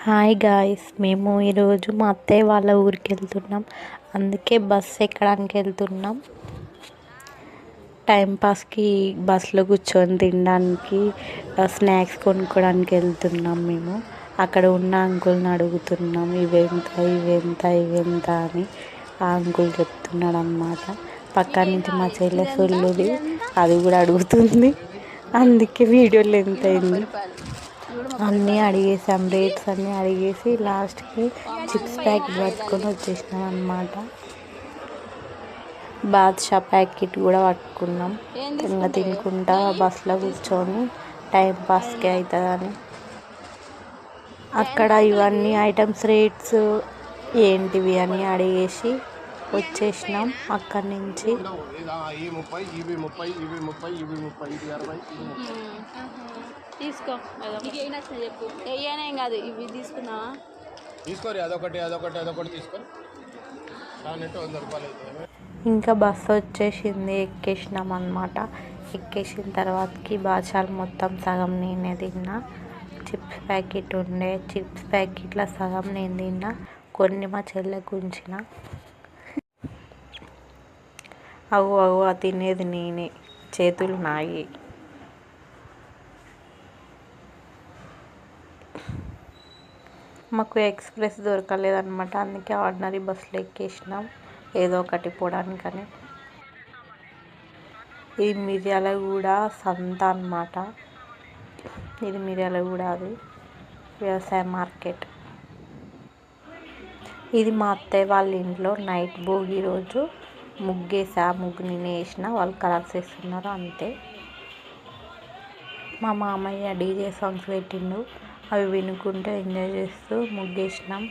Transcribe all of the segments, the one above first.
Hi guys, మేము ఈరోజు మా అత్తయ్య వాళ్ళ ఊరికి వెళ్తున్నాం. అందుకే బస్ ఎక్కడానికి వెళ్తున్నాం. టైంపాస్కి బస్సులో కూర్చొని తినడానికి, స్నాక్స్ కొనుక్కోవడానికి వెళ్తున్నాం. మేము అక్కడ ఉన్న అంకుల్ని అడుగుతున్నాం, ఇవెంత అని. ఆ అంకుల్ చెప్తున్నాడు అన్నమాట. పక్క నుంచి మా చెల్లె సొల్లుది, అది కూడా అడుగుతుంది. అందుకే వీడియో లెంత్ అయింది. అన్నీ అడిగేసాం, రేట్స్ అన్నీ అడిగేసి లాస్ట్కి చిప్స్ ప్యాకెట్ పట్టుకొని వచ్చేసినాం అన్నమాట. బాద్షా ప్యాకెట్ కూడా పట్టుకున్నాం. ఇంకా తినుకుంటా బస్సులో కూర్చొని టైంపాస్కి అవుతుందని అక్కడ ఇవన్నీ ఐటమ్స్ రేట్స్ ఏంటివి అని అడిగేసి వచ్చేసినాం అక్కడి నుంచి. తీసుకో చెప్పు, ఏం కాదు, ఇవి తీసుకున్నావా? తీసుకోరు, అదొకటి తీసుకో. ఇంకా బస్సు వచ్చేసింది, ఎక్కేసినాం అన్నమాట. ఎక్కేసిన తర్వాతకి బాచాలు మొత్తం సగం నేనే తిన్నా. చిప్స్ ప్యాకెట్ ఉండే, చిప్స్ ప్యాకెట్లో సగం నేను తిన్నా, కొన్ని మా చెల్లెకు ఉంచిన. అవు తినేది నేనే, చేతులు నాయి. మాకు ఎక్స్ప్రెస్ దొరకలేదన్నమాట, అందుకే ఆర్డినరీ బస్సులో ఎక్కేసినాం ఏదో ఒకటి పోవడానికని. ఇది మిర్యాలగూడ సంత అన్నమాట. ఇది మిర్యాలగూడ, అది వ్యవసాయ మార్కెట్. ఇది మా అత్తయ్య వాళ్ళ ఇంట్లో నైట్ భోగి రోజు ముగ్గేసా. ముగ్గు నేనే వేసిన, వాళ్ళు కలర్స్ వేస్తున్నారు అంతే. మా మామయ్య డీజే సాంగ్స్ పెట్టిండు, అవి వినుకుంటూ ఎంజాయ్ చేస్తూ ముగ్గేసినాం.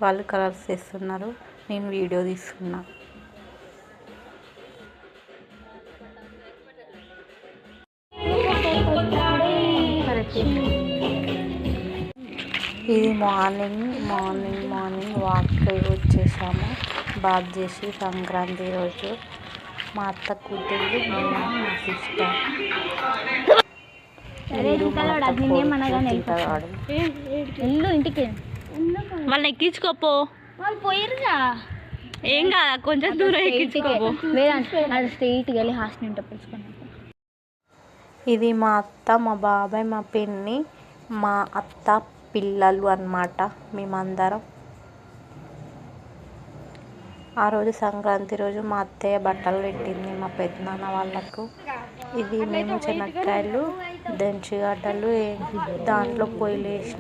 వాళ్ళు కలర్స్ వేస్తున్నారు, నేను వీడియో తీసుకున్నా. ఇది మార్నింగ్ వాక్ వచ్చేసాము. బాత్ చేసి సంక్రాంతి రోజు మా అత్త కూతుళ్ళు, మేము, మా సిస్టర్. ఇంటికి వాళ్ళని ఎక్కించుకోపో, వాళ్ళు పోయిరుగా. ఏం కాదా, కొంచెం దూరం ఎక్కించుకోపో. స్ట్రైట్గా వెళ్ళి హాస్టల్ ఉంటే పిలుచుకున్నాం. ఇది మా అత్త, మా బాబాయ్, మా పిన్ని, మా అత్త పిల్లలు అన్నమాట. మేమందరం ఆ రోజు సంక్రాంతి రోజు మా అత్తయ్య బట్టలు పెట్టింది మా పెద్దనాన్న వాళ్ళకు. ఇది మేము శనక్కాయలు, దంచిగడ్డలు దాంట్లో పొయ్యిలు వేసి